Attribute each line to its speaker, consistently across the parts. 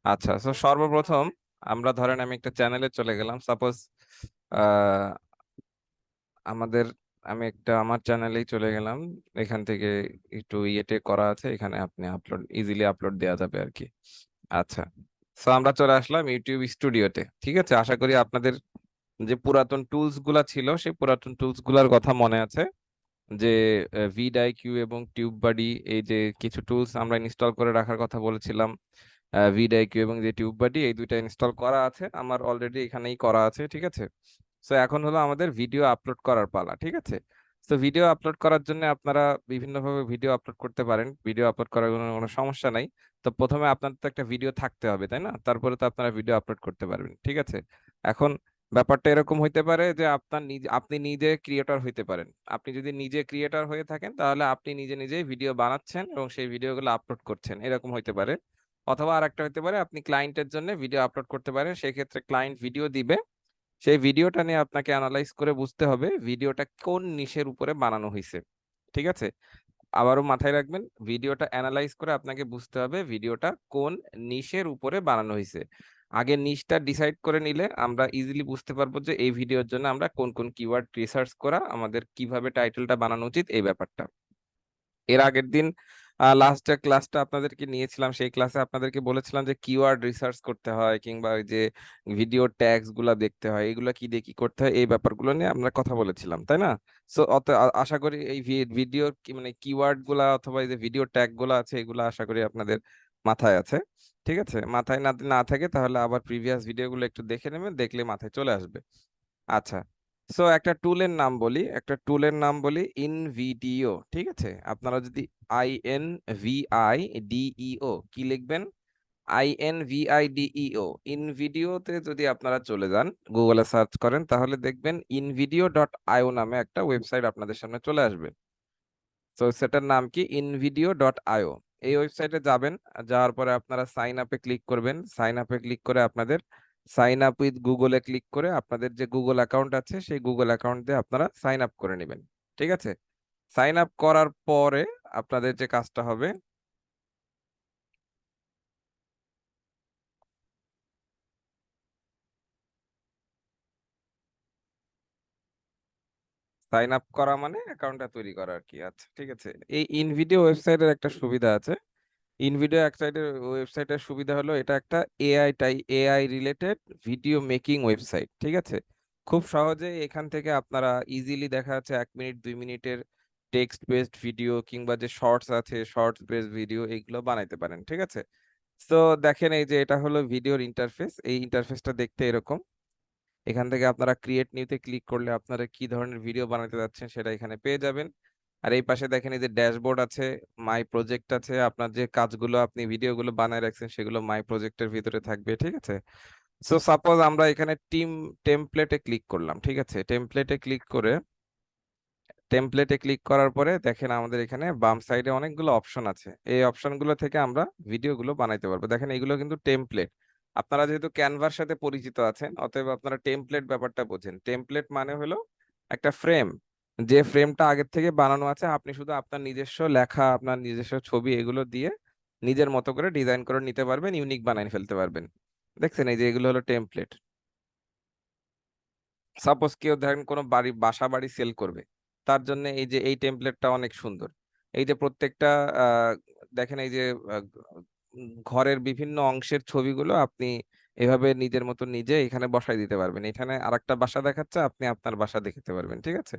Speaker 1: আচ্ছা, তো সর্বপ্রথম আমরা ধরেন আমি একটা চ্যানেলে চলে গেলাম, সাপোজ আমাদের আমি একটা আমার চ্যানেলেই চলে গেলাম। এখান থেকে একটু ইয়েতে করা আছে, এখানে আপনি আপলোড ইজিলি আপলোড দেওয়া যাবে আর কি। আচ্ছা, তো আমরা চলে আসলাম ইউটিউব স্টুডিওতে। ঠিক আছে, আশা করি আপনাদের যে পুরাতন টুলস গুলা ছিল সেই পুরাতন টুলস গুলার কথা মনে আছে, যে ভিড আইকিউ এবং টিউব বাডি, এই যে কিছু টুলস আমরা ইনস্টল করে রাখার কথা বলেছিলাম। ভিড আইকিউ এবং যে টিউব বাডি, এই দুইটা ইনস্টল করা আছে আমার অলরেডি, এখানেই করা আছে। ঠিক আছে, তো এখন হলো আমাদের ভিডিও আপলোড করার পালা। ঠিক আছে, তো ভিডিও আপলোড করার জন্য আপনারা বিভিন্নভাবে ভিডিও আপলোড করতে পারেন, ভিডিও আপলোড করার কোনো সমস্যা নাই। তো প্রথমে আপনার তো একটা ভিডিও থাকতে হবে, তাই না? তারপরে তো আপনারা ভিডিও আপলোড করতে পারবেন। ঠিক আছে, এখন ব্যাপারটা এরকম হইতে পারে যে আপনি নিজে ক্রিয়েটর হইতে পারেন। আপনি যদি নিজে ক্রিয়েটর হয়ে থাকেন তাহলে আপনি নিজে নিজেই ভিডিও বানাচ্ছেন এবং সেই ভিডিওগুলো আপলোড করছেন, এরকম হইতে পারে। অথবা আরেকটা হইতে পারে আপনি ক্লায়েন্টের জন্য ভিডিও আপলোড করতে পারেন, সেই ক্ষেত্রে ক্লায়েন্ট ভিডিও দিবে, সেই ভিডিওটা নিয়ে আপনাকে অ্যানালাইজ করে বুঝতে হবে ভিডিওটা কোন নিশের উপরে বানানো হয়েছে। ঠিক আছে, আবারও মাথায় রাখবেন, ভিডিওটা অ্যানালাইজ করে আপনাকে বুঝতে হবে ভিডিওটা কোন নিশের উপরে বানানো হয়েছে। আগে নিশটা ডিসাইড করে নিলে আমরা ইজিলি বুঝতে পারবো যে এই ভিডিওর জন্য আমরা কোন কোন কিওয়ার্ড রিসার্চ করা, আমাদের কিভাবে টাইটেলটা বানানো উচিত, এই ব্যাপারটা। এর আগের দিন লাস্ট যে ক্লাসটা আপনাদেরকে নিয়েছিলাম সেই ক্লাসে আপনাদেরকে বলেছিলাম যে কিওয়ার্ড রিসার্চ করতে হয়, কিংবা ওই যে ভিডিও ট্যাগস গুলা দেখতে হয়, এগুলা কি দিয়ে কি করতে হয়, এই ব্যাপারগুলো নিয়ে আমরা কথা বলেছিলাম, তাই না? সো আশা করি এই ভিডিও মানে কিওয়ার্ড গুলা অথবা এই যে ভিডিও ট্যাগ গুলা আছে, এগুলো আশা করি আপনাদের মাথায় আছে। ঠিক আছে, মাথায় না না থাকে তাহলে আবার প্রিভিয়াস ভিডিওগুলো একটু দেখে নেবেন, দেখলে মাথায় চলে আসবে। আচ্ছা, সো একটা টুলের নাম বলি ইনভিডিও। ঠিক আছে, আপনারা যদি INVIDEO কি লিখবেন, INVIDEO, ইনভিডিওতে যদি আপনারা চলে যান, গুগলে সার্চ করেন, তাহলে দেখবেন invideo.io নামে একটা ওয়েবসাইট আপনাদের সামনে চলে আসবে। তো সেটার নাম কি, invideo.io। এই ওয়েবসাইটে যাবেন, যাওয়ার পরে আপনারা সাইন আপে ক্লিক করবেন, সাইন আপে ক্লিক করে আপনাদের সাইন আপ উইথ গুগলে ক্লিক করে আপনাদের যে গুগল অ্যাকাউন্ট আছে সেই গুগল অ্যাকাউন্ট দিয়ে আপনারা সাইন আপ করে নেবেন। ঠিক আছে, সাইন আপ করার পরে আপনাদের যে কাজটা হবে, সাইন আপ করা মানে অ্যাকাউন্টটা তৈরি করা আর কি। আচ্ছা, ঠিক আছে, এই ইনভিডিও ওয়েবসাইটের একটা সুবিধা আছে। ইনভিডিও ওয়েবসাইটের সুবিধা হলো এটা একটা AI related video making website. ঠিক আছে, খুব সহজে এখান থেকে আপনারা ইজিলি দেখা যাচ্ছে 1 মিনিট 2 মিনিটের টেক্সট বেসড ভিডিও কিংবা যে শর্টস আছে শর্টস বেসড ভিডিও এগুলো বানাইতে পারেন। ঠিক আছে, তো দেখেন এই যে এটা হলো ভিডিওর ইন্টারফেস, এই ইন্টারফেসটা দেখতে এরকম। এখান থেকে আপনারা ক্রিয়েট নিউতে ক্লিক করলে আপনারা কি ধরনের ভিডিও বানাতে যাচ্ছেন সেটা এখানে পেয়ে যাবেন। আর এই পাশে দেখেন এই যে ড্যাশবোর্ড আছে, মাই প্রজেক্ট আছে, আপনার যে কাজগুলো আপনি ভিডিওগুলো বানায় রাখছেন সেগুলো মাই প্রজেক্টের ভিতরে থাকবে। ঠিক আছে, সো সাপোজ আমরা এখানে টেমপ্লেটে ক্লিক করলাম। ঠিক আছে, টেমপ্লেটে ক্লিক করার পরে দেখেন আমাদের এখানে বাম সাইডে অনেকগুলো অপশন আছে, এই অপশনগুলো থেকে আমরা ভিডিওগুলো বানাইতে পারবো। দেখেন এগুলো কিন্তু টেমপ্লেট। আপনারা যেহেতু ক্যানভার সাথে পরিচিত আছেন, অতএব আপনারা টেমপ্লেট ব্যাপারটা বোঝেন। টেমপ্লেট মানে হলো একটা ফ্রেম, যে ফ্রেমটা আগের থেকে বানানো আছে, আপনি শুধু আপনার নিজস্ব লেখা, আপনার নিজস্ব ছবি এগুলো দিয়ে নিজের মতো করে ডিজাইন করে নিতে পারবেন, ইউনিক বানাই ফেলতে পারবেন। দেখছেন এই যে এগুলো হলো টেমপ্লেট। সাপোজ কেউ ধরেন কোনো বাসা বাড়ি সেল করবে, তার জন্য এই যে এই টেমপ্লেটটা অনেক সুন্দর। এই যে প্রত্যেকটা আহ, দেখেন এই যে আহ, ঘরের বিভিন্ন অংশের ছবিগুলো আপনি এভাবে নিজের মতো নিজে এখানে বসাই দিতে পারবেন। এখানে আরেকটা বাসা দেখাচ্ছে, আপনি আপনার বাসা দেখতে পারবেন। ঠিক আছে,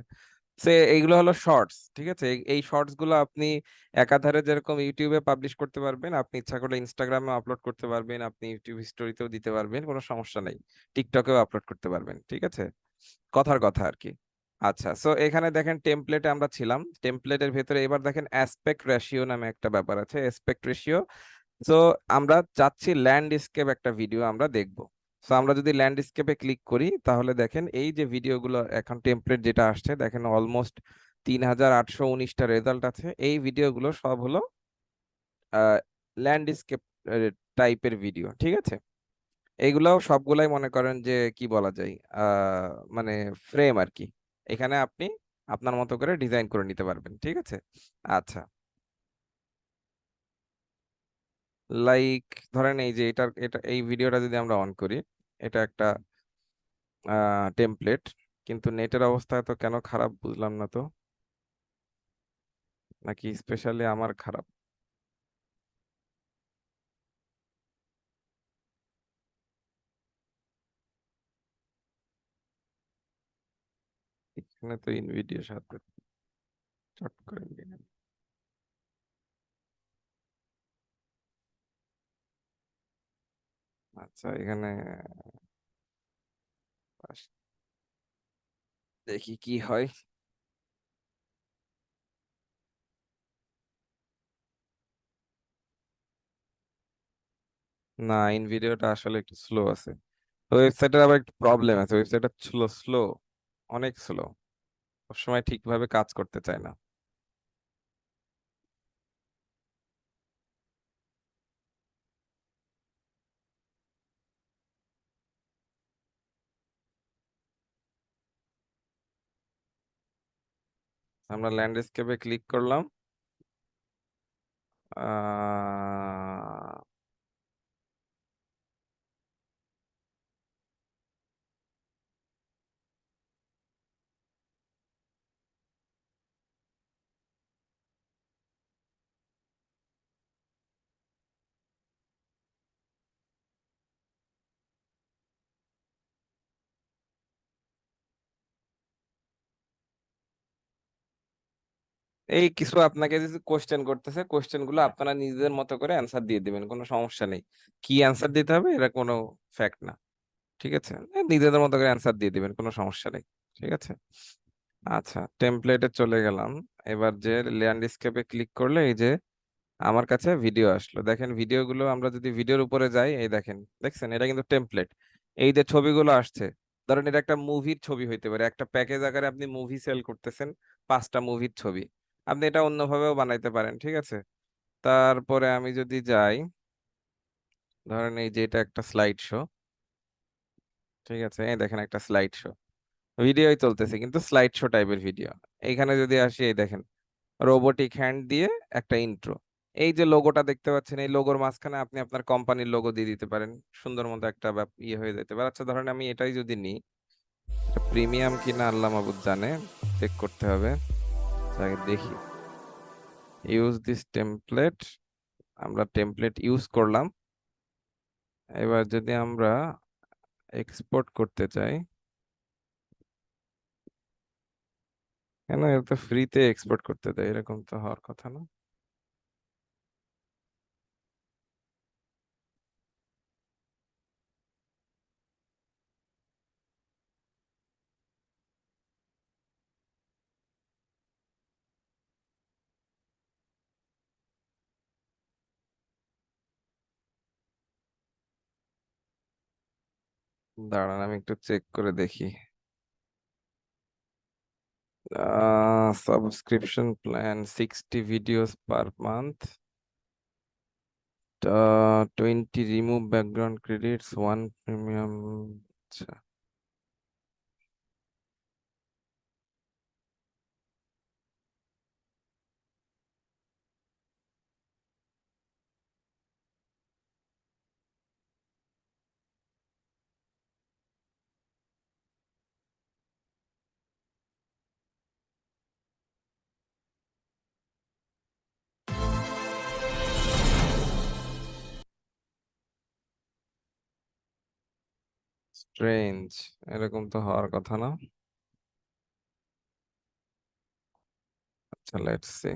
Speaker 1: এইগুলো হলো শর্টস। ঠিক আছে, এই শর্টস গুলো আপনি একাধারে যেরকম ইউটিউবে পাবলিশ করতে পারবেন, আপনি ইচ্ছা করলে ইনস্টাগ্রামে আপলোড করতে পারবেন, আপনি ইউটিউব স্টোরিতেও দিতে পারবেন, কোনো সমস্যা নাই। টিকটকেও আপলোড করতে পারবেন। ঠিক আছে, কথার কথা আর কি। আচ্ছা, সো এখানে দেখেন টেমপ্লেটে আমরা ছিলাম, টেমপ্লেটের ভেতরে এবার দেখেন অ্যাসপেক্ট রেশিও নামে একটা ব্যাপার আছে, অ্যাসপেক্ট রেশিও। সো আমরা চাচ্ছি ল্যান্ডস্কেপ একটা ভিডিও আমরা দেখব। সো আমরা যদি ল্যান্ডস্কেপে ক্লিক করি তাহলে দেখেন এই যে ভিডিওগুলো এখন টেমপ্লেট যেটা আসছে, দেখেন অলমোস্ট 3819টা রেজাল্ট আছে। এই ভিডিওগুলো সব হলো ল্যান্ডস্কেপ টাইপের ভিডিও। ঠিক আছে, এইগুলাও সবগুলাই মনে করেন যে কি বলা যায়, মানে ফ্রেম আর কি। এখানে আপনি আপনার মতো করে ডিজাইন করে নিতে পারবেন। ঠিক আছে, আচ্ছা, লাইক ধরেন এই যে এই ভিডিওটা যদি আমরা অন করি, এটা একটা টেমপ্লেট, কিন্তু নেটের অবস্থা তো কেন খারাপ বুঝলাম না তো, নাকি স্পেশালি আমার খারাপ? এখানে তো ইন ভিডিও সাথে চট করে নিয়ে নেব। আচ্ছা এখানে দেখি কি হয়। না, ইন ভিডিওটা আসলে একটু স্লো আছে। তো ওয়েবসাইটের আবার একটু প্রবলেম আছে, ওয়েবসাইটটা স্লো স্লো, অনেক স্লো, সবসময় ঠিকভাবে কাজ করতে চায় না। আমরা ল্যান্ডস্কেপে ক্লিক করলাম। আহ এই কিছু আপনাকে যে কোশ্চেন করতেছে, কোশ্চেন গুলো আপনারা নিজেদের মতো করে অ্যান্সার দিয়ে দিবেন, কোনো সমস্যা নেই। কি অ্যান্সার দিতে হবে এটা কোনো ফ্যাক্ট না, ঠিক আছে? নিজেদের মতো করে অ্যান্সার দিয়ে দিবেন, কোনো সমস্যা নেই, ঠিক আছে? আচ্ছা, টেমপ্লেটে চলে গেলাম। এবার যে ল্যান্ডস্কেপে ক্লিক করলে এই যে আমার কাছে ভিডিও আসলো, দেখেন ভিডিওগুলো, আমরা যদি ভিডিওর উপরে যাই, এই দেখেন, দেখছেন এটা কিন্তু টেমপ্লেট। এই যে ছবিগুলো আসছে, ধরেন এটা একটা মুভির ছবি হইতে পারে, একটা প্যাকেজ আকারে আপনি মুভি সেল করতেছেন, 5টা মুভির ছবি, আপনি এটা অন্যভাবেও বানাইতে পারেন, ঠিক আছে? তারপরে আমি যদি যাই, ধরেন এই যে এটা একটা স্লাইড শো, ঠিক আছে? এই দেখেন একটা স্লাইড শো, ভিডিওই চলতেছে কিন্তু স্লাইড শো টাইপের ভিডিও। এইখানে যদি আসি, এই দেখেন রোবোটিক হ্যান্ড দিয়ে একটা ইন্ট্রো। এই যে লোগোটা দেখতে পাচ্ছেন, এই লোগোর মাঝখানে আপনি আপনার কোম্পানির লোগো দিয়ে দিতে পারেন, সুন্দর মতো একটা ইয়ে হয়ে যেতে পারে। আচ্ছা ধরেন আমি এটাই যদি নিই, প্রিমিয়াম কিনা আল্লাহ মাবুদ জানে, চেক করতে হবে। আগে দেখি, ইউজ দিস টেমপ্লেট, আমরা টেমপ্লেট ইউজ করলাম। এবার যদি আমরা এক্সপোর্ট করতে চাই, কেন এত ফ্রিতে এক্সপোর্ট করতে দেয়? এরকম তো হওয়ার কথা না। দাঁড়ান আমি একটু চেক করে দেখি। Subscription plan 60 videos per month, 20 remove background credits, 1 premium. আচ্ছা, স্ট্রেঞ্জ, এরকম তো হওয়ার কথা না। আচ্ছা লেটস সি।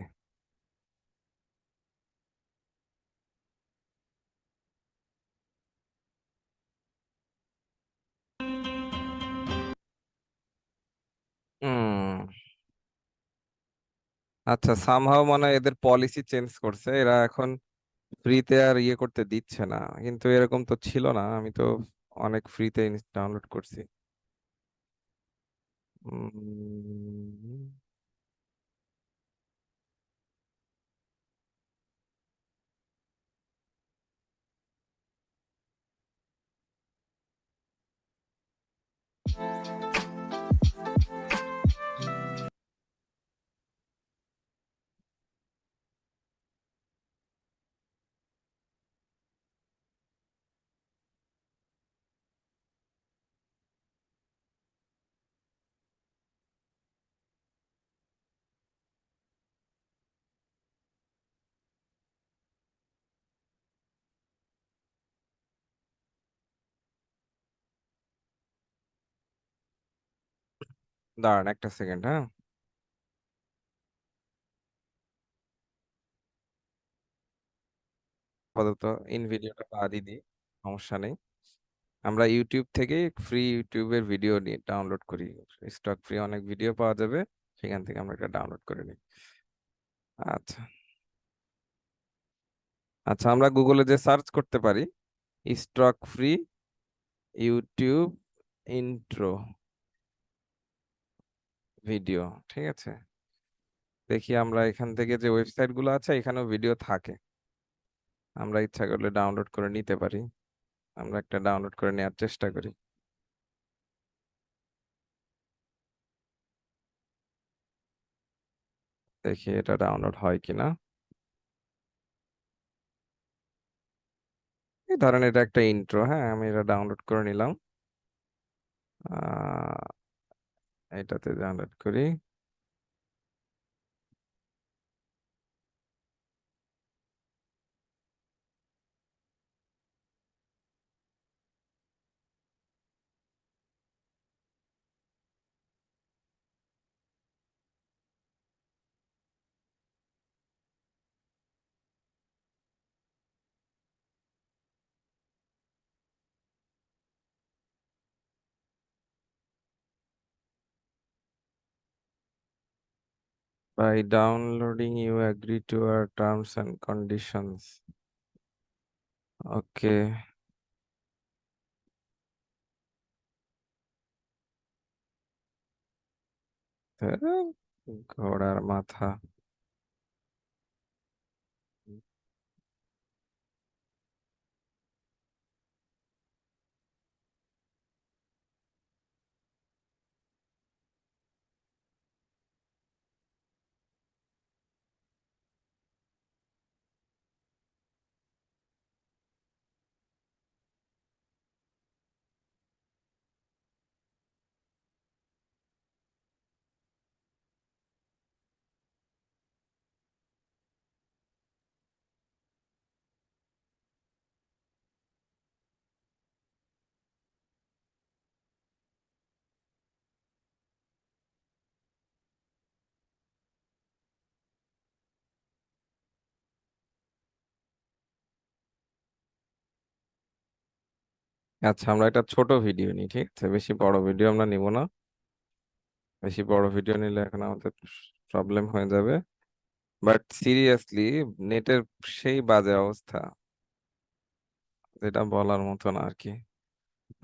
Speaker 1: হুম, আচ্ছা সামহাও মানে এদের পলিসি চেঞ্জ করছে, এরা এখন ফ্রিতে আর ইয়ে করতে দিচ্ছে না, কিন্তু এরকম তো ছিল না, আমি তো অনেক ফ্রিতে ডাউনলোড করছি। উম, দাঁড়ান একটা সেকেন্ড, হ্যাঁ। আপাতত ইন ভিডিওটা বাদই দিই, সমস্যা নেই। আমরা ইউটিউব থেকে ফ্রি ইউটিউবের ভিডিও নিয়ে ডাউনলোড করি। স্টক ফ্রি অনেক ভিডিও পাওয়া যাবে, সেখান থেকে আমরা এটা ডাউনলোড করে নিই। আচ্ছা। আচ্ছা, আমরা গুগলে যে সার্চ করতে পারি stock free YouTube intro video, ঠিক আছে। দেখি আমরা এখান থেকে যে ওয়েবসাইট গুলো আছে এখানেও ভিডিও থাকে, আমরা ইচ্ছা করলে ডাউনলোড করে নিতে পারি। আমরা একটা ডাউনলোড করে নেওয়ার চেষ্টা করি, দেখি এটা ডাউনলোড হয় কিনা। এই ধরেন এটা একটা ইন্ট্রো, হ্যাঁ, আমি এটা ডাউনলোড করে নিলাম। আহ এটাতে ডাউনলোড করি। By downloading you agree to our terms and conditions. ওকে। ঘোড়ার মাথা। আচ্ছা, আমরা একটা ছোট ভিডিও নিই, ঠিক আছে, বেশি বড় ভিডিও আমরা নিব না। বেশি বড় ভিডিও নিলে এখন আমাদের প্রবলেম হয়ে যাবে। বাট সিরিয়াসলি নেটের সেই বাজে অবস্থা, যেটা বলার মতো না আর কি।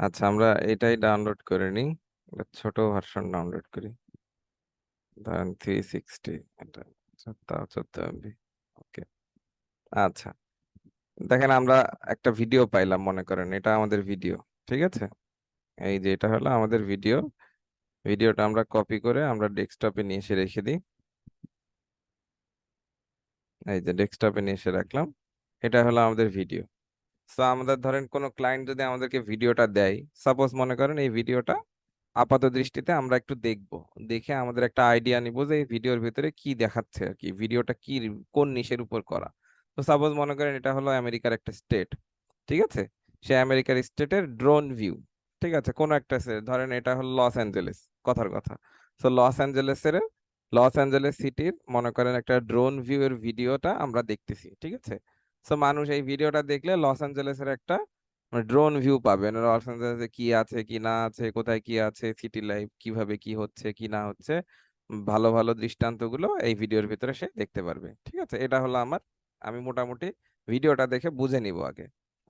Speaker 1: আচ্ছা, আমরা এটাই ডাউনলোড করে নিই, একটা ছোট ভার্সন ডাউনলোড করি, ধরেন 360, এটা 14 MB। ওকে। আচ্ছা, দেখেন আমরা একটা ভিডিও পাইলাম, মনে করেন এটা আমাদের ভিডিও, ঠিক আছে। এই যে এটা হলো আমাদের ভিডিও। ভিডিওটা আমরা কপি করে আমরা ডেস্কটপে নিয়ে এসে রেখে দিই। এই যে ডেস্কটপে নিয়ে এসে রাখলাম, এটা হলো আমাদের ভিডিও। তো আমাদের ধরেন কোনো ক্লায়েন্ট যদি আমাদেরকে ভিডিওটা দেয়, সাপোজ মনে করেন এই ভিডিওটা আপাত দৃষ্টিতে আমরা একটু দেখব, দেখে আমাদের একটা আইডিয়া নিব যে এই ভিডিওর ভিতরে কি দেখাচ্ছে আর কি, ভিডিওটা কি, কোন নিশের উপর করা। তো সাপোজ মনে করেন এটা হলো আমেরিকার একটা স্টেট, ঠিক আছে। সে আমেরিকার স্টেটের ড্রোন ভিউ, ঠিক আছে, কোন একটা ধরেন এটা হলো লস অ্যাঞ্জেলেস, কথার কথা। তো লস অ্যাঞ্জেলেস সিটির মনে করেন একটা ড্রোন ভিউ এর ভিডিওটা আমরা দেখতেছি, ঠিক আছে। তো মানুষ এই ভিডিওটা দেখলে লস অ্যাঞ্জেলেসের একটা ড্রোন ভিউ পাবেন, লস অ্যাঞ্জেলেসে কি আছে কি না আছে, কোথায় কি আছে, সিটি লাইফ কিভাবে কি হচ্ছে কি না হচ্ছে, ভালো ভালো দৃষ্টান্তগুলো এই ভিডিওর ভিতরে সে দেখতে পারবে, ঠিক আছে। এটা হলো আমার, আমি মোটামুটি ভিডিওটা দেখে বুঝে নিব আগে,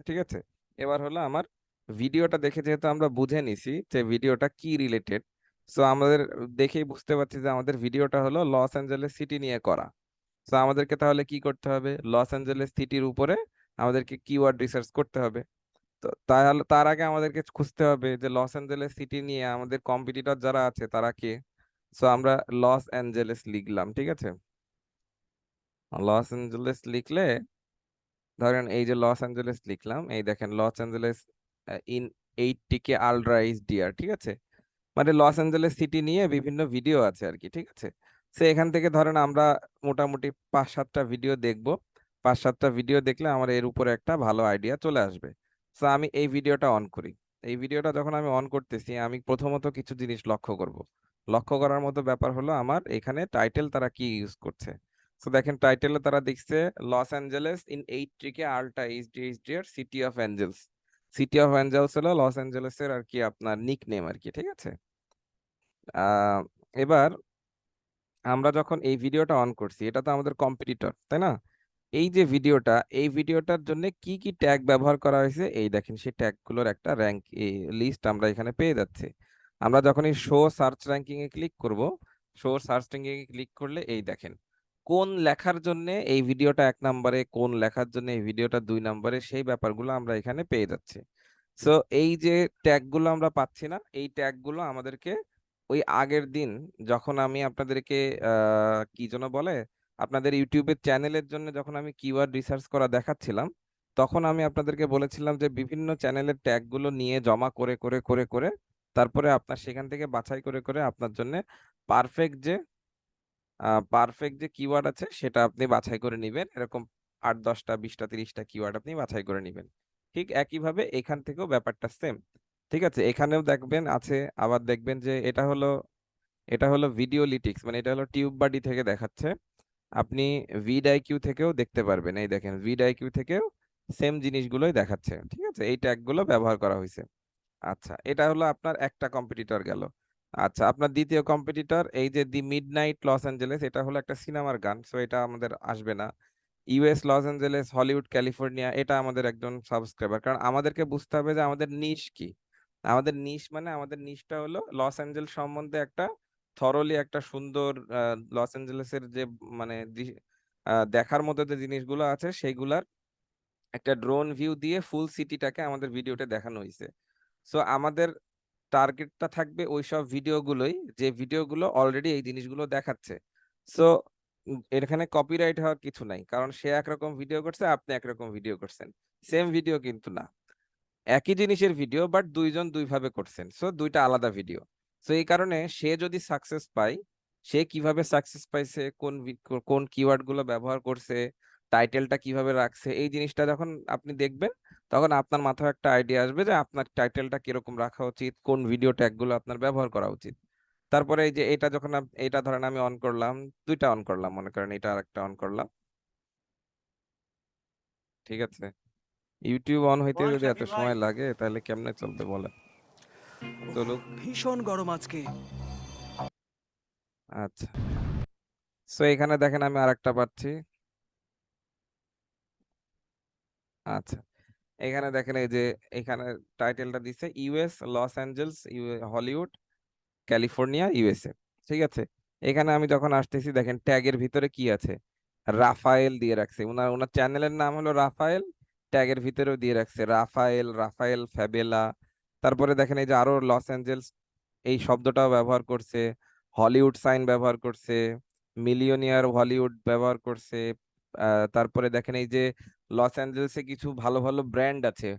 Speaker 1: ঠিক আছে। এবার হলো আমার ভিডিওটা দেখে যেহেতু আমরা বুঝে নিছি যে ভিডিওটা কি রিলেটেড, সো আমাদের দেখেই বুঝতে পারছি যে আমাদের ভিডিওটা হলো লস অ্যাঞ্জেলেস সিটি নিয়ে করা। তো আমাদেরকে তাহলে কি করতে হবে, লস অ্যাঞ্জেলেস সিটির উপরে আমাদেরকে কিওয়ার্ড রিসার্চ করতে হবে। তো তাহলে তার আগে আমাদেরকে খুঁজতে হবে যে লস অ্যাঞ্জেলেস সিটি নিয়ে আমাদের কম্পিটিটর যারা আছে তারা কে। সো আমরা লস অ্যাঞ্জেলেস লিখলাম, ঠিক আছে। লস অ্যাঞ্জেলেস লিখলে ধরেন এই যে লস অ্যাঞ্জেলেস লিখলাম, এই দেখেন loss Angeles in 8K ultra HDR, ঠিক আছে। মানে লস অ্যাঞ্জেলেস সিটি নিয়ে বিভিন্ন ভিডিও আছে আর কি, ঠিক আছে। সে এখান থেকে ধরেন আমরা মোটামুটি 5-7টা ভিডিও দেখব। 5-7টা ভিডিও দেখলে আমার এর উপরে একটা ভালো আইডিয়া চলে আসবে। তো আমি এই ভিডিওটা অন করি। এই ভিডিওটা যখন আমি অন করতেছি, আমি প্রথমত কিছু জিনিস লক্ষ্য করব। লক্ষ্য করার মতো ব্যাপার হলো আমার এখানে টাইটেল তারা কি ইউজ করছে। তো দেখেন টাইটেলে তারা দেখছে Los Angeles in 8 ultra HD এর city of Angels. City of Angels হলো লস অ্যাঞ্জেলেসের আর কি আপনার নিক নেম আর কি, ঠিক আছে। আহ এবার আমরা যখন এই ভিডিওটা অন করছি, এটা তো আমাদের কম্পিটিটর, তাই না? এই যে ভিডিওটা, এই ভিডিওটার জন্য কি কি ট্যাগ ব্যবহার করা হয়েছে, এই দেখেন সেই ট্যাগগুলোর একটা র্যাঙ্ক লিস্ট আমরা এখানে পেয়ে যাচ্ছি। আমরা যখন এই শো সার্চ র্যাঙ্কিং এ ক্লিক করব, শো সার্চ র্যাঙ্কিং এ ক্লিক করলে এই দেখেন কোন লেখার জন্য এই ভিডিওটা 1 নম্বরে, কোন লেখার জন্য এই ভিডিওটা 2 নম্বরে, সেই ব্যাপারগুলো আমরা এখানে পেয়ে যাচ্ছি। সো এই যে ট্যাগগুলো আমরা পাচ্ছি না, এই ট্যাগগুলো আমাদেরকে ওই আগের দিন যখন আমি আপনাদেরকে কি যেন বলে, আপনাদের ইউটিউবের চ্যানেলের জন্য যখন আমি কিওয়ার্ড রিসার্চ করা দেখাচ্ছিলাম, তখন আমি আপনাদেরকে বলেছিলাম যে বিভিন্ন চ্যানেলের ট্যাগগুলো নিয়ে জমা করে করে করে করে তারপরে আপনার সেখান থেকে বাছাই করে করে আপনার জন্য পারফেক্ট যে পারফেক্ট যে কিওয়ার্ড আছে সেটা আপনি বাছাই করে নেবেন। এরকম 8 10টা 20টা 30টা কিওয়ার্ড আপনি বাছাই করে নেবেন। ঠিক একইভাবে এখান থেকেও ব্যাপারটা সেম। ঠিক আছে, এখানেও দেখবেন আছে, আবার দেখবেন যে এটা হলো ভিডিও লিটিক্স, মানে এটা হলো টিউব বাডি থেকে দেখাচ্ছে। আপনি ভিড আইকিউ থেকেও দেখতে পারবেন, এই দেখেন ভিড আইকিউ থেকেও সেম জিনিসগুলোই দেখাচ্ছে। ঠিক আছে, এই ট্যাগগুলো ব্যবহার করা হয়েছে। আচ্ছা, এটা হলো আপনার একটা কম্পিটিটর গেল। আচ্ছা, আপনার দ্বিতীয় কম্পিটিটর এই যে দি মিডনাইট লস অ্যাঞ্জেলেস, এটা হলো একটা সিনেমার গান, সো এটা আমাদের আসবে না। US Los Angeles Hollywood California, এটা আমাদের একজন সাবস্ক্রাইবার, কারণ আমাদেরকে বুঝতে হবে যে আমাদের নিশ কি। আমাদের নিশ মানে আমাদের নিশটা হলো লস অ্যাঞ্জেলস সম্বন্ধে একটা থরলি একটা সুন্দর লস অ্যাঞ্জেলেসের যে মানে দেখার মতো যে জিনিসগুলো আছে সেইগুলার একটা ড্রোন ভিউ দিয়ে ফুল সিটিটাকে আমাদের ভিডিওতে দেখানো হয়েছে। সো আমাদের টার্গেটটা থাকবে ওই সব ভিডিওগুলোই যে ভিডিওগুলো অলরেডি এই জিনিসগুলো দেখাচ্ছে। সো এখানে কপিরাইট হওয়ার কিছু নাই, কারণ সে একরকম ভিডিও করছে, আপনি একরকম ভিডিও করছেন, সেম ভিডিও কিন্তু না, একই জিনিসের ভিডিও বাট দুইজন দুইভাবে করছেন, সো দুইটা আলাদা ভিডিও। সো এই কারণে সে যদি সাকসেস পায়, সে কিভাবে সাকসেস পাইছে, কোন কিওয়ার্ড গুলো ব্যবহার করছে, টাইটেলটা কিভাবে রাখছে, এই জিনিসটা যখন আপনি দেখবেন, তখন আপনার মাথায় একটা আইডিয়া আসবে যে আপনার টাইটেলটা কিরকম রাখা উচিত, কোন ভিডিও ট্যাগ গুলো আপনার ব্যবহার করা উচিত। তারপরে এই যে এটা যখন এটা ধরেন আমি অন করলাম, দুইটা অন করলাম, মনে করেন এটা আরেকটা অন করলাম, ঠিক আছে। ইউটিউব অন হইতে
Speaker 2: বল
Speaker 1: যদি এত
Speaker 2: শাকিল ভাই।
Speaker 1: সময় লাগে তাহলে কেমনে চলবে বলেন। চলুক।
Speaker 2: ভীষণ গরম আজকে।
Speaker 1: আচ্ছা, সো এখানে দেখেন আমি আরেকটা পাচ্ছি। আচ্ছা, এখানে দেখেন এই যে এখানে টাইটেলটা দিছে US Los Angeles Hollywood California USA. ঠিক আছে, এখানে আমি যখন আসতেছি দেখেন ট্যাগের ভিতরে কি আছে, রাফায়েল দিয়ে রাখছে, ওনার ওনার চ্যানেলের নাম হলো রাফায়েল, ট্যাগের ভিতরেও দিয়ে রাখছে রাফায়েল, রাফায়েল ফ্যাবেলা। তারপরে দেখেন এই যে আরো লস অ্যাঞ্জেলস এই শব্দটাও ব্যবহার করছে, হলিউড সাইন ব্যবহার করছে, মিলিয়নিয়ার হলিউড ব্যবহার করছে। তারপরে দেখেন এই যে লস অ্যাঞ্জেলসে কিছু ভালো ভালো ব্র্যান্ড আছে,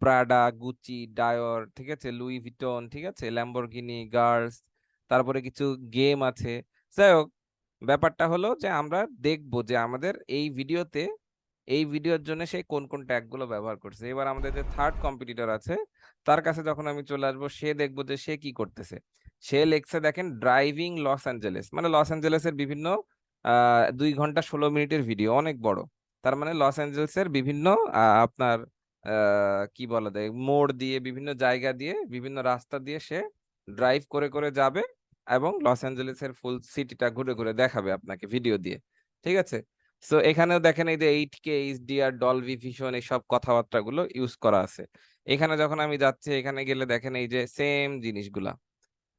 Speaker 1: প্রাডা, গুচি, ডায়র, ঠিক আছে, লুই ভিটন, ঠিক আছে, ল্যাম্বরগিনি, গার্লস। তারপরে কিছু গেম আছে। যাই হোক, ব্যাপারটা হলো যে আমরা দেখবো যে আমাদের এই ভিডিওর জন্য সেই কোন কোন ট্যাগ গুলো ব্যবহার করছে। এবার আমাদের যে থার্ড কম্পিটিটর আছে তার কাছে যখন আমি চলে আসবো, সে দেখবো যে সে কি করতেছে। সে লেখছে দেখেন ড্রাইভিং লস অ্যাঞ্জেলেস, মানে লস অ্যাঞ্জেলেসের বিভিন্ন 2 ঘন্টা 16 মিনিটের ভিডিও, অনেক বড়। তার মানে লস অ্যাঞ্জেলেসের বিভিন্ন আপনার কি বলা যায় মোড় দিয়ে, বিভিন্ন জায়গা দিয়ে, বিভিন্ন রাস্তা দিয়ে সে ড্রাইভ করে করে যাবে এবং লস অ্যাঞ্জেলেসের ফুল সিটিটা ঘুরে ঘুরে দেখাবে আপনাকে ভিডিও দিয়ে। ঠিক আছে, সো এখানেও দেখেন এই যে 8K এইচডিআর ডলবি ভিশন এইসব কথাবার্তা গুলো ইউজ করা আছে। এখানে যখন আমি যাচ্ছি, এখানে গেলে দেখেন এই যে সেম জিনিসগুলা।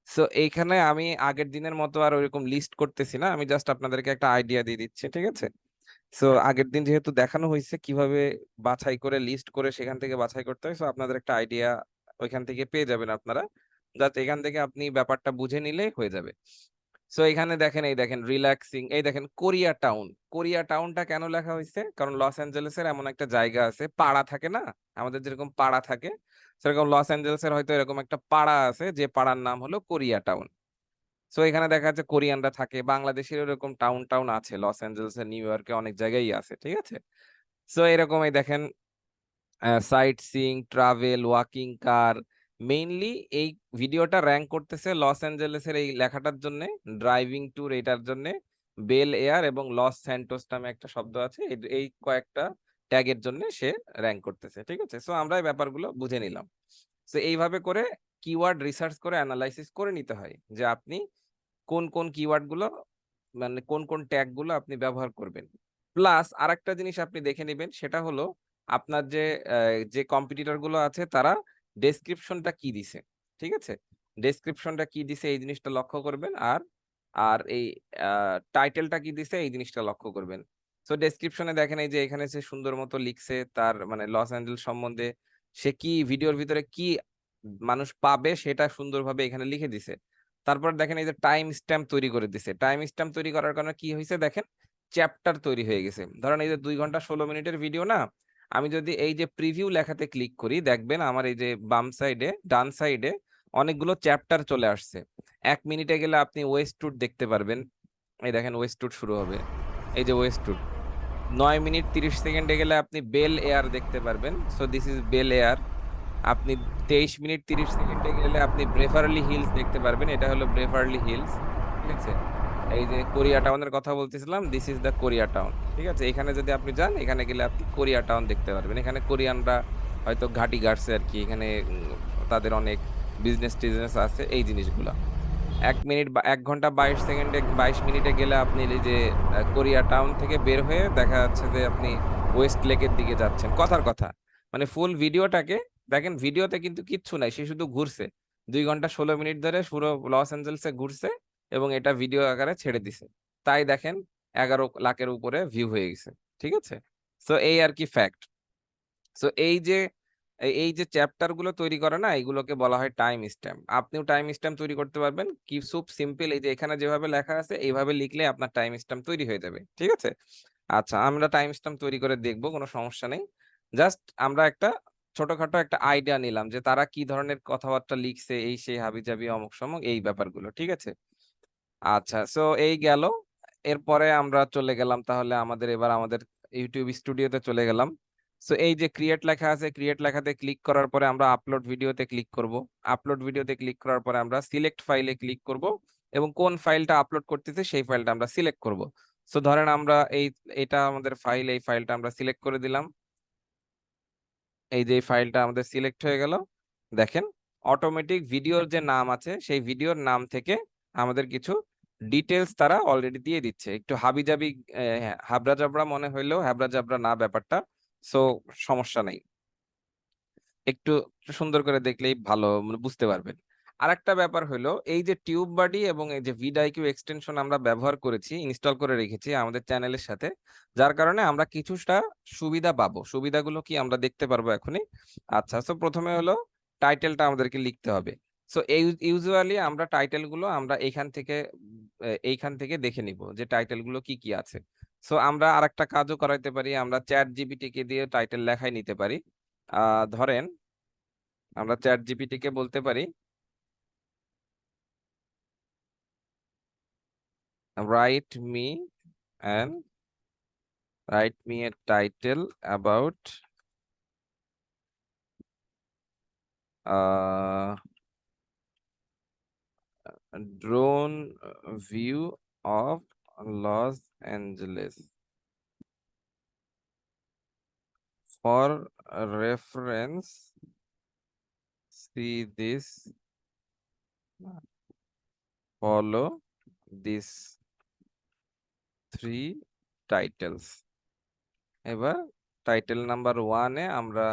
Speaker 1: সো এইখানে আমি আগের দিনের মতো আর ওইরকম লিস্ট করতেছি না, আমি জাস্ট আপনাদেরকে একটা আইডিয়া দিয়ে দিচ্ছি, ঠিক আছে। সো আগের দিন যেহেতু দেখানো হয়েছে কিভাবে বাছাই করে লিস্ট করে সেখান থেকে বাছাই করতে হয়, সো আপনাদের একটা আইডিয়া ওইখান থেকে পেয়ে যাবেন আপনারা, যাতে এখান থেকে আপনি ব্যাপারটা বুঝে নিলেই হয়ে যাবে। সো এখানে দেখেন এই দেখেন রিল্যাক্সিং, এই দেখেন কোরিয়া টাউন। কোরিয়া টাউনটা কেন লেখা হয়েছে, কারণ লস অ্যাঞ্জেলেসের এমন একটা জায়গা আছে, পাড়া থাকে না, আমাদের যেরকম পাড়া থাকে সেরকম লস অ্যাঞ্জেলেসের হয়তো এরকম একটা পাড়া আছে, যে পাড়ার নাম হলো কোরিয়া টাউন। সো এখানে দেখা যাচ্ছে কোরিয়ানরা থাকে, বাংলাদেশের এরকম টাউন টাউন আছে, লস অ্যাঞ্জেলেসে, নিউ ইয়র্কে অনেক জায়গায় আছে, ঠিক আছে। সো এরকমই দেখেন সাইট সিইং, ট্রাভেল, ওয়াকিং কার, মেইনলি এই ভিডিওটা র্যাঙ্ক করতেছে লস অ্যাঞ্জেলেসের এই লেখাটার জন্য, ড্রাইভিং ট্যুর এটার জন্য, বেল এয়ার এবং লস স্যান্টোস নামে একটা শব্দ আছে, এই কয়েকটা ট্যাগের জন্য সে র্যাঙ্ক করতেছে। ঠিক আছে, সো আমরা এই ব্যাপারগুলো বুঝে নিলাম। সো এইভাবে করে কিওয়ার্ড রিসার্চ করে অ্যানালাইসিস করে নিতে হয় যে আপনি কোন কোন কিওয়ার্ড গুলো, মানে কোন কোন ট্যাগ গুলো আপনি ব্যবহার করবেন। প্লাস আরেকটা জিনিস আপনি দেখে নেবেন, সেটা হলো আপনার যে কম্পিটিটর গুলো আছে তারা ডেসক্রিপশনটা কি দিছে। ঠিক আছে, ডেসক্রিপশনটা কি দিছে এই জিনিসটা লক্ষ্য করবেন, আর আর এই টাইটেলটা কি দিছে এই জিনিসটা লক্ষ্য করবেন। সো ডেসক্রিপশনে দেখেন এই যে এখানে সে সুন্দর মতো লিখছে তার মানে লস অ্যাঞ্জেলস সম্বন্ধে, সে কি ভিডিওর ভিতরে কি মানুষ পাবে সেটা সুন্দরভাবে এখানে লিখে দিছে। তারপর দেখেন এই যে টাইম স্ট্যাম্প তৈরি করে দিছে। টাইম স্ট্যাম্প তৈরি করার কারণে কি হয়েছে দেখেন, চ্যাপ্টার তৈরি হয়ে গেছে। ধরেন এই যে 2 ঘন্টা 16 মিনিটের ভিডিও না, আমি যদি এই যে প্রিভিউ লেখাতে ক্লিক করি দেখবেন আমার এই যে বাম সাইডে ডান সাইডে অনেকগুলো চ্যাপ্টার চলে আসছে। 1 মিনিটে গেলে আপনি ওয়েস্ট ট্যুর দেখতে পারবেন। এই দেখেন ওয়েস্ট ট্যুর শুরু হবে, এই যে ওয়েস্ট ট্যুর। 9 মিনিট 30 সেকেন্ডে গেলে আপনি বেল এয়ার দেখতে পারবেন, so this is Bel Air. আপনি 23 মিনিট 30 সেকেন্ডে গেলে আপনি ব্রেভারলি হিলস দেখতে পারবেন, এটা হলো ব্রেভারলি হিলস। ঠিক আছে, এই যে কোরিয়া টাউনের কথা বলতেছিলাম, this is the Korea town. ঠিক আছে, এখানে যদি আপনি যান, এখানে গেলে আপনি কোরিয়া টাউন দেখতে পারবেন। এখানে কোরিয়ানরা হয়তো ঘাঁটি গাড়ছে আর কি, এখানে তাদের অনেক বিজনেস টিজনেস আছে এই জিনিসগুলা। 1 মিনিট বা 1 ঘন্টা 22 সেকেন্ডে 22 মিনিটে গেলে আপনি এই যে কোরিয়া টাউন থেকে বের হয়ে দেখা যাচ্ছে যে আপনি ওয়েস্ট লেকের দিকে যাচ্ছেন। কথার কথা, মানে ফুল ভিডিওটাকে দেখেন, ভিডিওতে কিন্তু কিচ্ছু নাই, সে শুধু ঘুরছে 2 ঘন্টা 16 মিনিট ধরে পুরো লস অ্যাঞ্জেলসে ঘুরছে এবং এটা ভিডিও আকারে ছেড়ে দিছে। তাই দেখেন 11 লাখের উপরে ভিউ হয়ে গেছে। ঠিক আছে, সো এই আর কি ফ্যাক্ট। সো এই যে চ্যাপ্টার গুলো তৈরি করে না, এগুলোকে বলা হয় টাইম স্ট্যাম্প। আপনিও টাইম স্ট্যাম্প তৈরি করতে পারবেন, কি খুব সিম্পল, এই যে এখানে যেভাবে লেখা আছে এইভাবে লিখলে আপনার টাইম স্ট্যাম্প তৈরি হয়ে যাবে। ঠিক আছে, আচ্ছা আমরা টাইম স্ট্যাম্প তৈরি করে দেখবো, কোনো সমস্যা নেই। জাস্ট আমরা একটা ছোটখাটো একটা আইডিয়া নিলাম যে তারা কি ধরনের কথাবার্তা লিখছে, এই সেই হাবিজাবি অমুক সমক এই ব্যাপারগুলো। ঠিক আছে, আচ্ছা সো এই গেল। এরপরে আমরা চলে গেলাম তাহলে আমাদের ইউটিউব স্টুডিওতে চলে গেলাম। সো এই যে ক্রিয়েট লেখা আছে, ক্রিয়েট লেখাতে ক্লিক করার পরে আমরা আপলোড ভিডিওতে ক্লিক করব। আপলোড ভিডিওতে ক্লিক করার পরে আমরা সিলেক্ট ফাইলে ক্লিক করব এবং কোন ফাইলটা আপলোড করতেছে সেই ফাইলটা আমরা সিলেক্ট করব। সো ধরেন আমরা এটা আমাদের ফাইল, এই ফাইলটা আমরা সিলেক্ট করে দিলাম। এই যে ফাইলটা আমাদের সিলেক্ট হয়ে গেল। দেখেন অটোমেটিক ভিডিওর যে নাম আছে সেই ভিডিওর নাম থেকে আমাদের কিছু ডিটেলস তারা অলরেডি দিয়ে দিচ্ছে। একটু হাবিজাবি হাবড়া জাবড়া মনে হইলেও হাবড়া জাবড়া না ব্যাপারটা, সো সমস্যা নাই। একটু সুন্দর করে দেখলেই ভালো মানে বুঝতে পারবেন। আরেকটা ব্যাপার হলো এই যে টিউব বাডি এবং এই যে ভিডিআইকিউ এক্সটেনশন আমরা ব্যবহার করেছি, ইনস্টল করে রেখেছি আমাদের চ্যানেলের সাথে, যার কারণে আমরা কিছুটা সুবিধা পাবো। সুবিধাগুলো কি আমরা দেখতে পারবো এখনই। আচ্ছা, সো প্রথমে হলো টাইটেলটা আমাদেরকে লিখতে হবে। সো ইউজুয়ালি আমরা টাইটেল গুলো আমরা এইখান থেকে দেখে নিব যে টাইটেল গুলো কি কি আছে। সো আমরা আরেকটা কাজও করাইতে পারি, আমরা চ্যাট জিপিটি কে দিয়ে টাইটেল লেখাই নিতে পারি। ধরেন আমরা চ্যাট জিপিটি কে বলতে পারি write me and write me a title about drone view of Los Angeles for reference C this follow this 3 titles. এবার টাইটেল নাম্বার 1-এ আমরা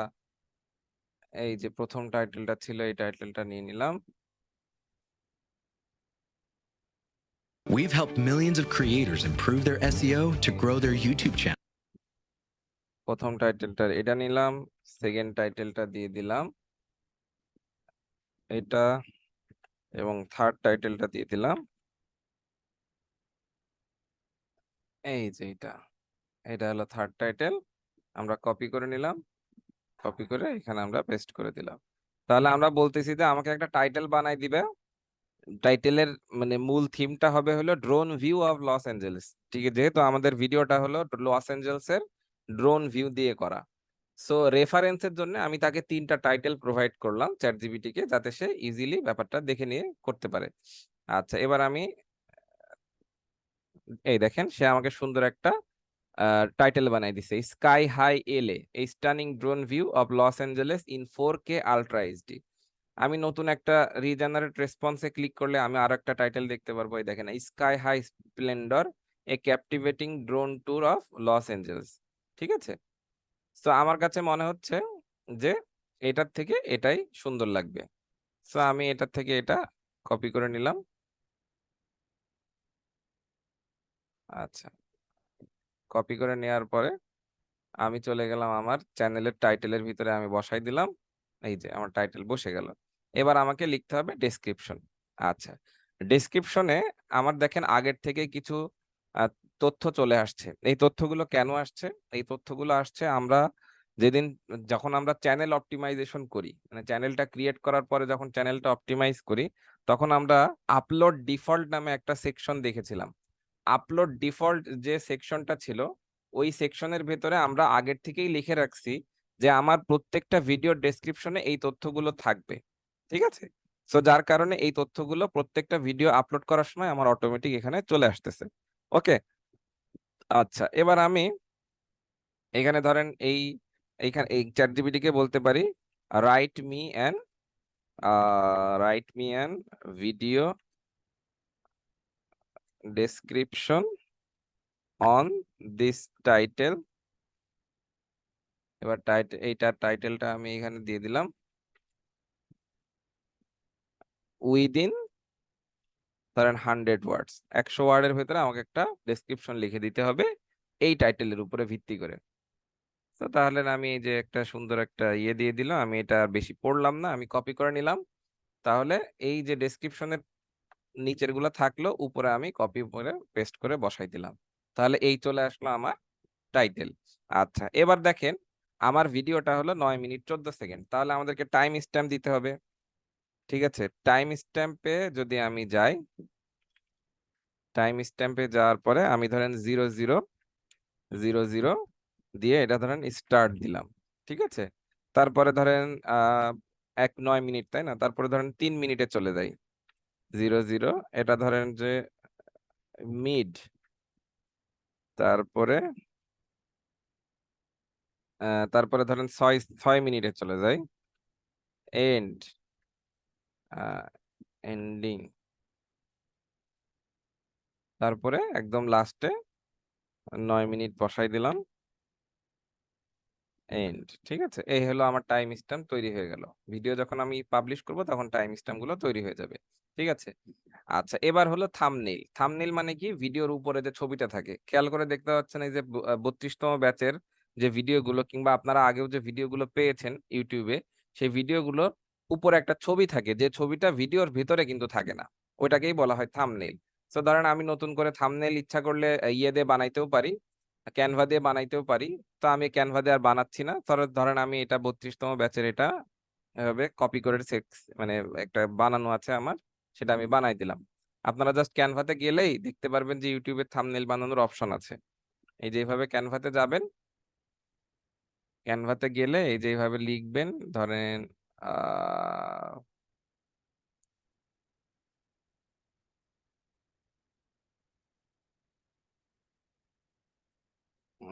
Speaker 1: এই যে প্রথম টাইটেলটা ছিল এই টাইটেলটা নিয়ে নিলাম।
Speaker 2: We've helped millions of creators improve their SEO to grow their YouTube channel.
Speaker 1: প্রথম টাইটেলটা এটা নিলাম, সেকেন্ড টাইটেলটা দিয়ে দিলাম এটা, এবং থার্ড টাইটেলটা দিয়ে দিলাম এই যে এটা হলো থার্ড টাইটেল। আমরা কপি করে নিলাম, কপি করে এখানে আমরা পেস্ট করে দিলাম। তাহলে আমরা বলতেছি যে আমাকে একটা টাইটেল বানাই দিবে, টাইটেলের মানে মূল থিমটা হবে হলো drone view of Los Angeles. ঠিক আছে, যেহেতু আমাদের ভিডিওটা হলো লস অ্যাঞ্জেলসের ড্রোন ভিউ দিয়ে করা, সো রেফারেন্সের জন্য আমি তাকে 3টা টাইটেল প্রোভাইড করলাম চ্যাট জিপিটি কে, যাতে সে ইজিলি ব্যাপারটা দেখে নিয়ে করতে পারে। আচ্ছা, এবার আমি এই দেখেন সে আমাকে সুন্দর একটা টাইটেল বানাই দিছে, স্কাই হাই এলে a stunning drone view of Los Angeles in 4K ultra HD. আমি নতুন একটা রিজেনারেট রেসপন্সে ক্লিক করলে আমি আরো একটা টাইটেল দেখতে পারবো, এই দেখেন sky high splendour a captivating drone tour of Los Angeles. ঠিক আছে, তো আমার কাছে মনে হচ্ছে যে এটার থেকে এটাই সুন্দর লাগবে। সো আমি এটার থেকে এটা কপি করে নিলাম। আচ্ছা, কপি করে নেওয়ার পরে আমি চলে গেলাম আমার চ্যানেলের টাইটেলের ভিতরে, আমি বসাই দিলাম। এই যে আমার টাইটেল বসে গেল। এবার আমাকে লিখতে হবে ডেসক্রিপশন। আচ্ছা, ডেসক্রিপশনে আমার দেখেন আগের থেকে কিছু আহ, তথ্য চলে আসছে। এই তথ্যগুলো কেন আসছে? এই তথ্যগুলো আসছে আমরা যেদিন, যখন আমরা চ্যানেল অপটিমাইজেশন করি, মানে চ্যানেলটা ক্রিয়েট করার পরে যখন চ্যানেলটা অপটিমাইজ করি, তখন আমরা আপলোড ডিফল্ট নামে একটা সেকশন দেখেছিলাম। আপলোড ডিফল্ট যে সেকশনটা ছিল, ওই সেকশনের ভেতরে আমরা আগের থেকেই লিখে রাখছি যে আমার প্রত্যেকটা ভিডিওর ডেসক্রিপশনে এই তথ্যগুলো থাকবে। ঠিক আছে, সো যার কারণে এই তথ্যগুলো প্রত্যেকটা ভিডিও আপলোড করার সময় আমার অটোমেটিক এখানে চলে আসতেছে। ওকে, আচ্ছা, এবার আমি এখানে ধরেন এইখানে এই চ্যাট জিপিটি কে বলতে পারি write me an write me an video description on this title. এবার এইটার টাইটেলটা আমি এখানে দিয়ে দিলাম উইদিন ধরেন 100 ওয়ার্ডস, 100 ওয়ার্ডের ভেতরে আমাকে একটা ডেসক্রিপশন লিখে দিতে হবে এই টাইটেলের উপরে ভিত্তি করে। তো তাহলে আমি এই যে একটা সুন্দর একটা ইয়ে দিয়ে দিলাম, আমি এটা আর বেশি পড়লাম না, আমি কপি করে নিলাম। তাহলে এই যে ডেসক্রিপশনের নিচের গুলো থাকলো, উপরে আমি কপি করে পেস্ট করে বসাই দিলাম। তাহলে এই চলে আসলো আমার টাইটেল। আচ্ছা, এবার দেখেন আমার ভিডিওটা হলো 9 মিনিট 14 সেকেন্ড, তাহলে আমাদেরকে টাইম স্ট্যাম্প দিতে হবে। ঠিক আছে, টাইম স্ট্যাম্পে যদি আমি যাই, টাইম স্ট্যাম্পে যাওয়ার পরে আমি ধরেন 0000 দিয়ে এটা ধরেন স্টার্ট দিলাম। ঠিক আছে, তারপরে ধরেন 9 মিনিট, তাই না? তারপরে ধরেন 3 মিনিটে চলে যাই, 00, এটা ধরেন যে মিড, তারপরে তারপরে ধরেন 6 মিনিটে চলে যাই, এন্ড, এন্ডিং, তারপরে একদম লাস্টে 9 মিনিট বসাই দিলাম, এন্ড। ঠিক আছে, এই হলো আমার টাইম স্ট্যাম্প তৈরি হয়ে গেল। ভিডিও যখন আমি পাবলিশ করব তখন টাইম স্ট্যাম্প গুলো তৈরি হয়ে যাবে। ঠিক আছে, আচ্ছা, এবার হলো থাম্বনেইল। থাম্বনেইল মানে কি? ভিডিওর উপরে যে ছবিটা থাকে, খেয়াল করে দেখতে পাচ্ছেন এই যে 32তম ব্যাচের যে ভিডিওগুলো, কিংবা আপনারা আগেও যে ভিডিওগুলো পেয়েছেন ইউটিউবে, সেই ভিডিওগুলো উপরে একটা ছবি থাকে, যে ছবিটা ভিডিওর ভিতরে কিন্তু থাকে না, ওইটাকেই বলা হয় থাম্বনেইল। তো ধরেন আমি নতুন করে থাম্বনেইল ইচ্ছা করলে ইয়ে দিয়ে বানাইতেও পারি, ক্যানভা দিয়ে বানাইতেও পারি। তো আমি ক্যানভা দিয়ে আর বানাচ্ছি না, ধরেন আমি এটা 32তম ব্যাচের এটা এভাবে কপি করে মানে একটা বানানো আছে আমার, সেটা আমি বানাই দিলাম। আপনারা জাস্ট ক্যানভাতে গেলেই দেখতে পারবেন যে ইউটিউবে থাম্বনেইল বানানোর অপশন আছে। এই যে এইভাবে ক্যানভাতে যাবেন, ক্যানভাতে গেলে এই যে এইভাবে লিখবেন, ধরেন আহ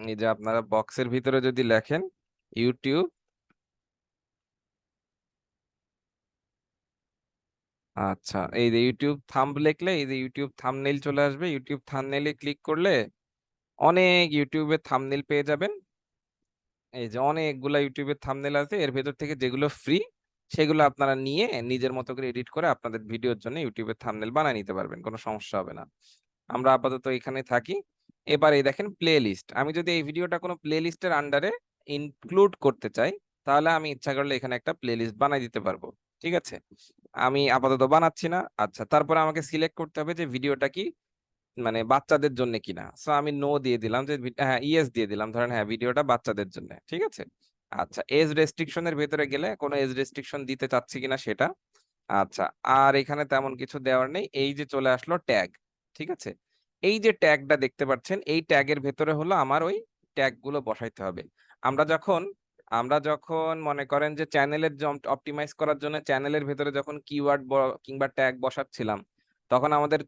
Speaker 1: এই যে আপনারা বক্সের ভিতরে যদি লেখেন ইউটিউব, আচ্ছা, এই যে ইউটিউব থাম্ব লিখলে এই যে ইউটিউব থাম্বনেইল চলে আসবে। ইউটিউব থাম্বনেইলে ক্লিক করলে অনেক ইউটিউবের থাম্বনেইল পেয়ে যাবেন। এই যে অনেকগুলা ইউটিউবের থাম্বনেইল আছে, এর ভেতর থেকে যেগুলো ফ্রি সেগুলো আপনারা নিয়ে নিজের মতো করে এডিট করে আপনাদের ভিডিওর জন্য ইউটিউবের থাম্বনেইল বানিয়ে নিতে পারবেন, কোনো সমস্যা হবে না। আমরা আপাতত এখানে থাকি। এবার এই দেখেন প্লে লিস্ট, আমি যদি এই ভিডিওটা কোনো প্লে লিস্টের আন্ডারে ইনক্লুড করতে চাই, তাহলে আমি ইচ্ছা করলে এখানে একটা প্লে লিস্ট বানাই দিতে পারবো। ঠিক আছে, আমি আপাতত বানাচ্ছি না। আচ্ছা, তারপরে আমাকে সিলেক্ট করতে হবে যে ভিডিওটা কি মানে বাচ্চাদের জন্য কিনা। সো আমি নো দিয়ে দিলাম, যে হ্যাঁ ইয়েস দিয়ে দিলাম, ধরেন হ্যাঁ ভিডিওটা বাচ্চাদের জন্য। ঠিক আছে, আচ্ছা, এজ রেস্ট্রিকশনের ভেতরে গেলে কোনো এজ রেস্ট্রিকশন দিতে চাচ্ছি কিনা সেটা। আচ্ছা, আর এখানে তেমন কিছু দেওয়ার নেই। এই যে চলে আসলো ট্যাগ। ঠিক আছে, এই যে ট্যাগটা দেখতে পাচ্ছেন, এই ট্যাগের ভেতরে হলো আমার ওই ট্যাগ গুলো বসাইতে হবে। আমরা যখন আমরা যখন মনে করেন যে চ্যানেলের অপটিমাইজ করার জন্য চ্যানেলের ভেতরে যখন কিওয়ার্ড কিংবা ট্যাগ বসাচ্ছিলাম, তখন আমাদের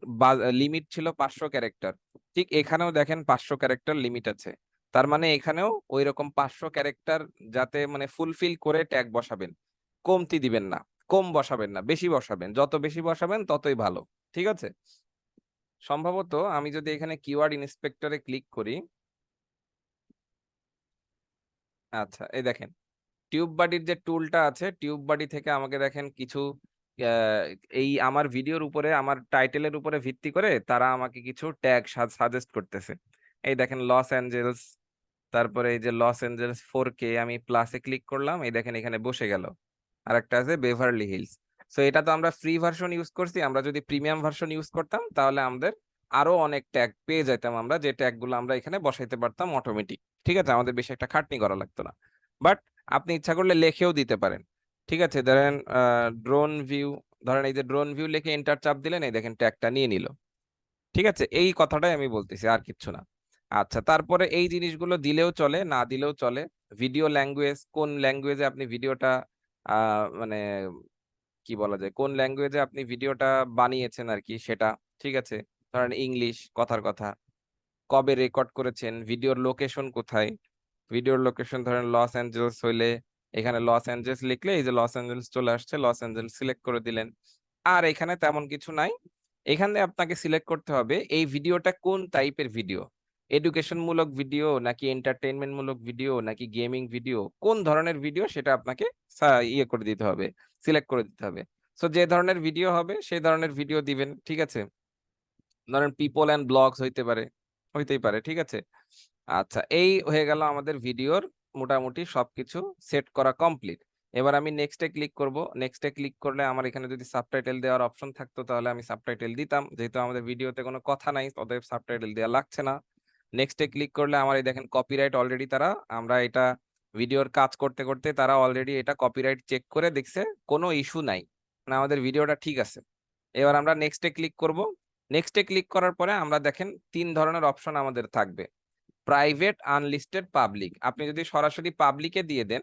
Speaker 1: লিমিট ছিল 500 ক্যারেক্টার। ঠিক এখানেও দেখেন 500 ক্যারেক্টার লিমিট আছে। তার মানে এখানেও ওই রকম 500 ক্যারেক্টার যাতে মানে ফুলফিল করে ট্যাগ বসাবেন, কমতি দিবেন না, কম বসাবেন না, বেশি বসাবেন। যত বেশি বসাবেন ততই ভালো। ঠিক আছে? সম্ভবত আমি যদি এখানে কিওয়ার্ড ইন্সপেক্টরে ক্লিক করি, আচ্ছা এই দেখেন টিউব বাডির যে টুলটা আছে, টিউব বাডি থেকে আমাকে দেখেন কিছু আহ, এই আমার ভিডিওর উপরে, আমার টাইটেলের উপরে ভিত্তি করে তারা আমাকে কিছু ট্যাগ সাজেস্ট করতেছে। এই দেখেন লস অ্যাঞ্জেলস, তারপরে এই যে লস অ্যাঞ্জেলস 4K, আমি প্লাসে ক্লিক করলাম, এই দেখেন এখানে বসে গেল। আর একটা আছে বেভারলি হিলস। সো এটা তো আমরা ফ্রি ভার্সন ইউজ করছি, আমরা যদি প্রিমিয়াম ভার্সন ইউজ করতাম তাহলে আমাদের আরো অনেক ট্যাগ পেয়ে যেতাম, আমরা যে ট্যাগ গুলো আমরা এখানে বসাইতে পারতাম অটোমেটিক। ঠিক আছে, আমাদের বেশি একটা খাটনি করা লাগতো না। বাট আপনি ইচ্ছা করলে লিখেও দিতে পারেন। ঠিক আছে, ধরেন ড্রোন ভিউ, ধরেন এই যে ড্রোন ভিউ লিখে এন্টার চাপ দিলেন, এই দেখেন ট্যাগটা নিয়ে নিল। ঠিক আছে, এই কথাটাই আমি বলতেছি, আর কিচ্ছু না। আচ্ছা, তারপরে এই জিনিসগুলো দিলেও চলে, না দিলেও চলে। ভিডিও ল্যাঙ্গুয়েজ, কোন ল্যাঙ্গুয়েজে আপনি ভিডিওটা মানে কি বলা যায়, কোন ল্যাঙ্গুয়েজে আপনি ভিডিওটা বানিয়েছেন আর কি সেটা। ঠিক আছে, ধরেন ইংলিশ, কথার কথা। কবে রেকর্ড করেছেন, ভিডিওর লোকেশন কোথায়, ভিডিওর লোকেশন ধরেন লস অ্যাঞ্জেলস হইলে এখানে লস অ্যাঞ্জেলস লিখলে এই যে লস অ্যাঞ্জেলস চলে আসছে, লস অ্যাঞ্জেলস সিলেক্ট করে দিলেন। আর এখানে তেমন কিছু নাই। এখানে আপনাকে সিলেক্ট করতে হবে এই ভিডিওটা কোন টাইপের ভিডিও, এডুকেশন মূলক ভিডিও নাকি এন্টারটেইনমেন্ট মূলক ভিডিও নাকি গেমিং ভিডিও, কোন ধরনের ভিডিও সেটা আপনাকে ইয়ে করে দিতে হবে, সিলেক্ট করে দিতে হবে। সো যে ধরনের ভিডিও হবে সেই ধরনের ভিডিও দিবেন। ঠিক আছে, ধরেন পিপল অ্যান্ড ব্লগস হইতে পারে, হইতেই পারে। ঠিক আছে, আচ্ছা এই হয়ে গেল আমাদের ভিডিওর মোটামুটি সবকিছু সেট করা কমপ্লিট। এবার আমি নেক্সটে ক্লিক করব। নেক্সটে ক্লিক করলে আমার এখানে যদি সাবটাইটেল দেওয়ার অপশন থাকতো তাহলে আমি সাবটাইটেল দিতাম, যেহেতু আমাদের ভিডিওতে কোনো কথা নাই অতএব সাবটাইটেল দেওয়া লাগছে না। নেক্সটে ক্লিক করলে আমার এই দেখেন কপিরাইট অলরেডি তারা, আমরা এটা ভিডিওর কাজ করতে করতে তারা অলরেডি এটা কপিরাইট চেক করে দেখছে, কোনো ইস্যু নাই, মানে আমাদের ভিডিওটা ঠিক আছে। এবার আমরা নেক্সটে ক্লিক করব। নেক্সটে ক্লিক করার পরে আমরা দেখেন 3 ধরনের অপশন আমাদের থাকবে, প্রাইভেট, আনলিস্টেড, পাবলিক। আপনি যদি সরাসরি পাবলিকে দিয়ে দেন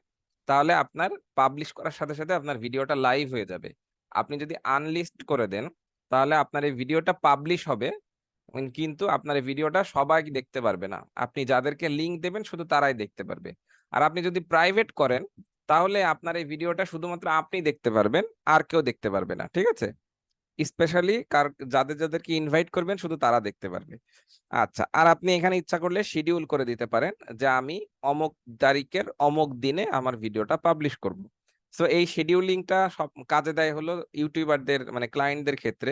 Speaker 1: তাহলে আপনার পাবলিশ করার সাথে সাথে আপনার ভিডিওটা লাইভ হয়ে যাবে। আপনি যদি আনলিস্ট করে দেন তাহলে আপনার এই ভিডিওটা পাবলিশ হবে, কিন্তু আপনার এই ভিডিওটা সবাই দেখতে পারবে না, আপনি যাদেরকে লিংক দেবেন শুধু তারাই দেখতে পারবে। আর আপনি যদি প্রাইভেট করেন তাহলে আপনার এই ভিডিওটা শুধুমাত্র আপনি দেখতে পারবেন, আর কেউ দেখতে পারবে না। ঠিক আছে, স্পেশালি যাদের যাদেরকে ইনভাইট করবেন শুধু তারা দেখতে পারবে। আচ্ছা, আর আপনি এখানে ইচ্ছা করলে শিডিউল করে দিতে পারেন যে আমি অমুক তারিখের অমুক দিনে আমার ভিডিওটা পাবলিশ করব। সো এই শিডিউলিংটা সব কাজে দেয় হলো ইউটিউবারদের মানে ক্লায়েন্টদের ক্ষেত্রে।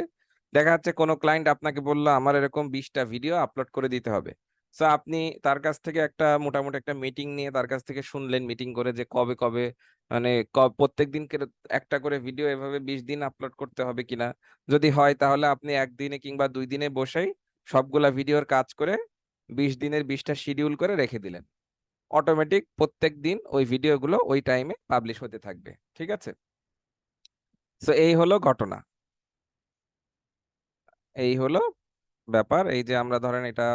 Speaker 1: দেখা যাচ্ছে কোনো ক্লায়েন্ট আপনাকে বললো আমার এরকম 20টা ভিডিও আপলোড করে দিতে হবে। সো আপনি তার কাছ থেকে একটা মোটামুটি একটা মিটিং নিয়ে তার কাছ থেকে শুনলেন, মিটিং করে যে কবে কবে মানে প্রত্যেকদিন একটা করে ভিডিও এভাবে 20 দিন আপলোড করতে হবে কিনা। যদি হয় তাহলে আপনি একদিনে কিংবা 2 দিনে বসেই সবগুলা ভিডিওর কাজ করে 20 দিনের 20টা শিডিউল করে রেখে দিলেন, অটোমেটিক প্রত্যেক দিন ওই ভিডিওগুলো ওই টাইমে পাবলিশ হতে থাকবে। ঠিক আছে, সো এই হলো ঘটনা, এই হলো ব্যাপার। এই যে আমরা ধরেন এটা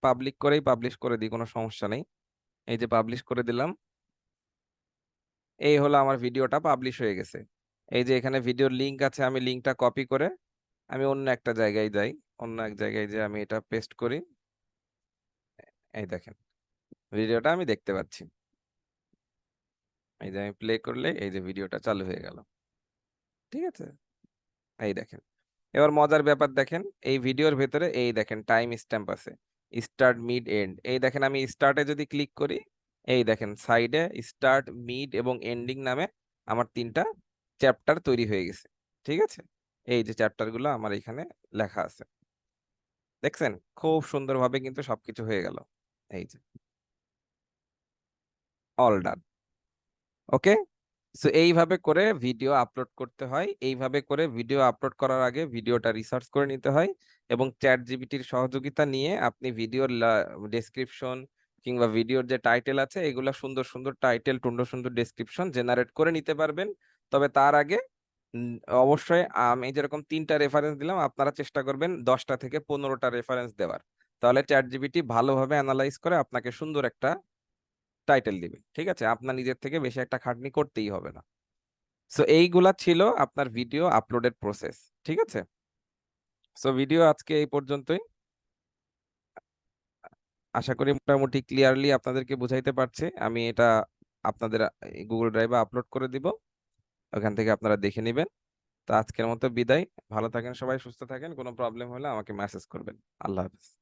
Speaker 1: পাবলিক করেই পাবলিশ করে দিই, কোনো সমস্যা নেই। এই যে পাবলিশ করে দিলাম, এই হলো আমার ভিডিওটা পাবলিশ হয়ে গেছে। এই যে এখানে ভিডিওর লিংক আছে, আমি লিংকটা কপি করে আমি অন্য একটা জায়গায় যাই, অন্য এক জায়গায় যে আমি এটা পেস্ট করি, এই দেখেন ভিডিওটা আমি দেখতে পাচ্ছি। এই যে আমি প্লে করলে এই যে ভিডিওটা চালু হয়ে গেল। ঠিক আছে, এই দেখেন। এবার মজার ব্যাপার দেখেন, এই ভিডিওর ভেতরে এই দেখেন টাইম স্ট্যাম্প আছে, স্টার্ট, মিড, এন্ড। এই দেখেন আমি স্টার্টে যদি ক্লিক করি, এই দেখেন সাইডে স্টার্ট, মিড এবং এন্ডিং নামে আমার 3টা চ্যাপ্টার তৈরি হয়ে গেছে। ঠিক আছে, এই যে চ্যাপ্টার গুলো আমার এখানে লেখা আছে, দেখছেন খুব সুন্দরভাবে কিন্তু সবকিছু হয়ে গেল। এই যে অল ডান। ওকে, সো এইভাবে করে ভিডিও আপলোড করতে হয়, এইভাবে করে ভিডিও আপলোড করার আগে ভিডিওটা রিসার্চ করে নিতে হয় এবং চ্যাট জিপিটির সহযোগিতা নিয়ে আপনি ভিডিওর ডেসক্রিপশন কিংবা ভিডিওর যে টাইটেল আছে এগুলা সুন্দর সুন্দর টাইটেল, সুন্দর সুন্দর ডেসক্রিপশন জেনারেট করে নিতে পারবেন। তবে তার আগে উম, অবশ্যই আমি যেরকম 3টা রেফারেন্স দিলাম, আপনারা চেষ্টা করবেন 10টা থেকে 15টা রেফারেন্স দেওয়ার, তাহলে চ্যাট জিপিটি ভালোভাবে অ্যানালাইজ করে আপনাকে সুন্দর একটা টাইটেল দিবে, ঠিক আছে? আপনার নিজের থেকে বেশি একটা খাটনি করতেই হবে না। সো এইগুলা ছিল আপনার ভিডিও আপলোডের প্রসেস, ঠিক আছে? সো ভিডিও আজকে এই পর্যন্তই। আশা করি মোটামুটি ক্লিয়ারলি আপনাদেরকে বুঝাইতে পারছি। আমি এটা আপনাদের গুগল ড্রাইভে আপলোড করে দিব, ওখান থেকে আপনারা দেখে নিবেন। তো আজকের মতো বিদায়। ভালো থাকেন সবাই, সুস্থ থাকেন। কোনো প্রবলেম হলে আমাকে মেসেজ করবেন। আল্লাহ হাফেজ।